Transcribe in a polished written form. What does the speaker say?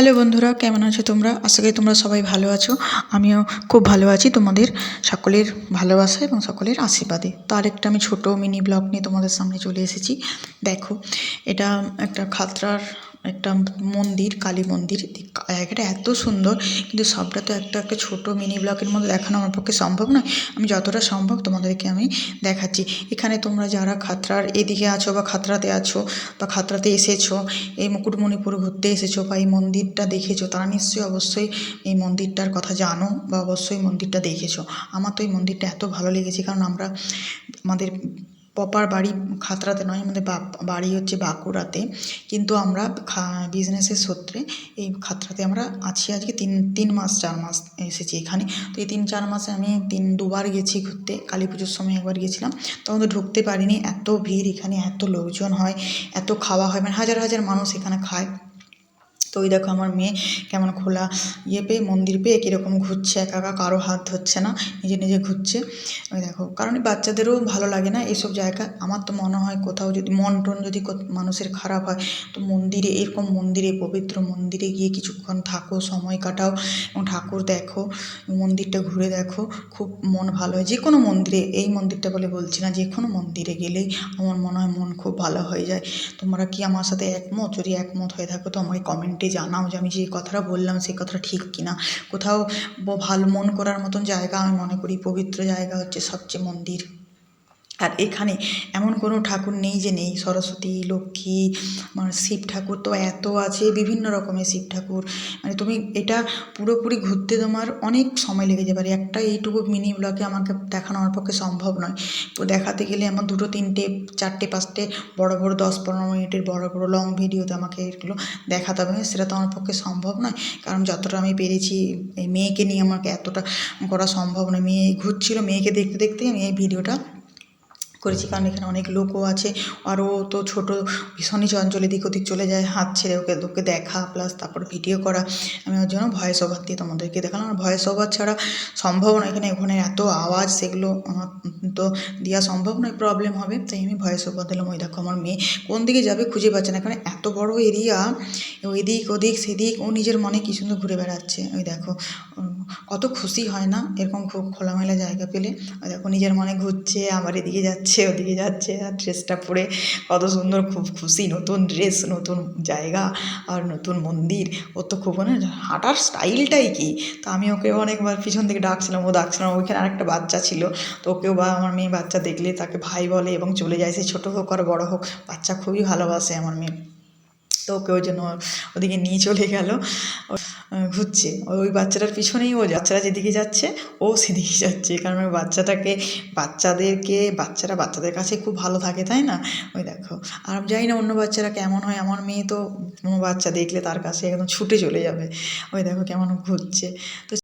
Hello বন্ধুরা, কেমন আছো তোমরা? আশা করি তোমরা সবাই ভালো আছো। আমিও খুব ভালো আছি তোমাদের সকলের ভালোবাসা এবং সকলের আশীর্বাদে। তো আরেকটা আমি ছোট মিনি ব্লগ নিয়ে তোমাদের সামনে চলে এসেছি। দেখো, এটা একটা খাতড়ার একটা মন্দির, কালী মন্দির। জায়গাটা এত সুন্দর, কিন্তু সবটা তো একটা একটা ছোট মিনি ব্লগের মধ্যে দেখানো আমার পক্ষে সম্ভব নয়। আমি যতটা সম্ভব তোমাদেরকে আমি দেখাচ্ছি। এখানে তোমরা যারা খাতড়ার এদিকে আছো বা খাতড়াতে আছো বা খাতড়াতে এসেছো, এই মুকুটমণিপুর ঘুরতে এসেছো বা এই মন্দিরটা দেখেছো, তারা নিশ্চয়ই অবশ্যই এই মন্দিরটার কথা জানো বা অবশ্যই মন্দিরটা দেখেছো। আমার তো এই মন্দিরটা এত ভালো লেগেছে, কারণ আমাদের প্রপার বাড়ি খাতড়াতে নয়, আমাদের বাড়ি হচ্ছে বাঁকুড়াতে, কিন্তু আমরা বিজনেসের সূত্রে এই খাতড়াতে আমরা আছি আজকে 3-4 মাস এসেছি এখানে। তো এই 3-4 মাসে আমি দুবার গেছি ঘুরতে। কালী পুজোর সময় একবার গেছিলাম, তখন তো ঢুকতে পারিনি, এত ভিড় এখানে, এত লোকজন হয়, এত খাওয়া হয়, মানে হাজার হাজার মানুষ এখানে খায়। তো ওই দেখো আমার মেয়ে কেমন খোলা পেয়ে, মন্দির পেয়ে কীরকম ঘুরছে, একা একা, কারো হাত ধরছে না, নিজে নিজে ঘুরছে। ওই দেখো, কারণ বাচ্চাদেরও ভালো লাগে না এইসব জায়গা। আমার তো মনে হয় কোথাও যদি মন টন যদি মানুষের খারাপ হয়, তো মন্দিরে, এরকম মন্দিরে, পবিত্র মন্দিরে গিয়ে কিছুক্ষণ থাকো, সময় কাটাও এবং ঠাকুর দেখো, মন্দিরটা ঘুরে দেখো, খুব মন ভালো হয়। যে কোনো মন্দিরে, এই মন্দিরটা বলে বলছি না, যে কোনো মন্দিরে গেলেই আমার মনে হয় মন খুব ভালো হয়ে যায়। তোমরা কি আমার সাথে একমত? যদি একমত হয়ে থাকো তো আমাকে কমেন্টে জানাও যে আমি যে কথাটা বললাম সেই কথাটা ঠিক কিনা। কোথাও ভালো মন করার মতন জায়গা আমি মনে করি পবিত্র জায়গা হচ্ছে সবচেয়ে মন্দির। আর এখানে এমন কোনো ঠাকুর নেই যে নেই, সরস্বতী, লক্ষ্মী, মানে শিব ঠাকুর তো এত আছে, বিভিন্ন রকমের শিব ঠাকুর। মানে তুমি এটা পুরোপুরি ঘুরতে তোমার অনেক সময় লেগে যাবে। আর একটা এইটুকু মিনি ব্লগে আমাকে দেখানো আমার পক্ষে সম্ভব নয়। তো দেখাতে গেলে আমার 2, 3, 4, 5 বড় বড় 10-15 মিনিটের বড় বড় লং ভিডিওতে আমাকে এগুলো দেখাতে হবে, সেটা তো আমার পক্ষে সম্ভব নয়। কারণ যতটা আমি পেরেছি, এই মেয়েকে নিয়ে আমাকে এতটা করা সম্ভব নয়। মেয়ে ঘুরছিল, মেয়েকে দেখতে দেখতে আমি এই ভিডিওটা করেছি। কারণ এখানে অনেক লোকও আছে, আরও তো ছোটো, ভীষণই চঞ্চল, এদিক ওদিক চলে যায়, হাত ছেড়ে ওকে দেখা প্লাস তারপর ভিডিও করা। আমি ওর জন্য ভয়েস ওভার দিয়ে তোমাদেরকে দেখালাম। আর ভয়েস ওভার ছাড়া সম্ভব নয়, ওখানে এত আওয়াজ, সেগুলো আমার তো দেওয়া সম্ভব নয়, প্রবলেম হবে, তাই আমি ভয়েস ওভার দিলাম। ওই দেখো আমার মেয়ে কোন দিকে যাবে খুঁজে পাচ্ছে না, কারণ এত বড় এরিয়া, এদিক ওদিক সেদিক, ও নিজের মনে কী সুন্দর ঘুরে বেড়াচ্ছে। ওই দেখো, কত খুশি হয় না এরকম খুব খোলামেলা জায়গা পেলে। ওই দেখো নিজের মনে ঘুরছে, আবার এদিকে যাচ্ছে ওদিকে যাচ্ছে, আর ড্রেসটা পরে কত সুন্দর, খুব খুশি, নতুন ড্রেস, নতুন জায়গা আর নতুন মন্দির। ও তো খুব, মানে হাঁটার স্টাইলটাই কি। তো আমি ওকে অনেকবার পিছন থেকে ডাকছিলাম, ও ডাকছিলাম। ওইখানে আরেকটা বাচ্চা ছিল, তো ওকেও, বা আমার মেয়ে বাচ্চা দেখলে তাকে ভাই বলে এবং চলে যায়, সে ছোটো হোক আর বড়ো হোক, বাচ্চা খুবই ভালোবাসে আমার মেয়ে। তো ওকে ওই জন্য ওদিকে নিয়ে চলে গেল, ঘুরছে। ওই বাচ্চাটার পিছনেই ও, বাচ্চারা যেদিকে যাচ্ছে ও সেদিকে যাচ্ছে, কারণ ওই বাচ্চারা বাচ্চাদের কাছে খুব ভালো থাকে, তাই না? ওই দেখো, আর জানি না অন্য বাচ্চারা কেমন হয়, আমার মেয়ে তো কোনো বাচ্চা দেখলে তার কাছে একদম ছুটে চলে যাবে। ওই দেখো কেমন ঘুরছে। তো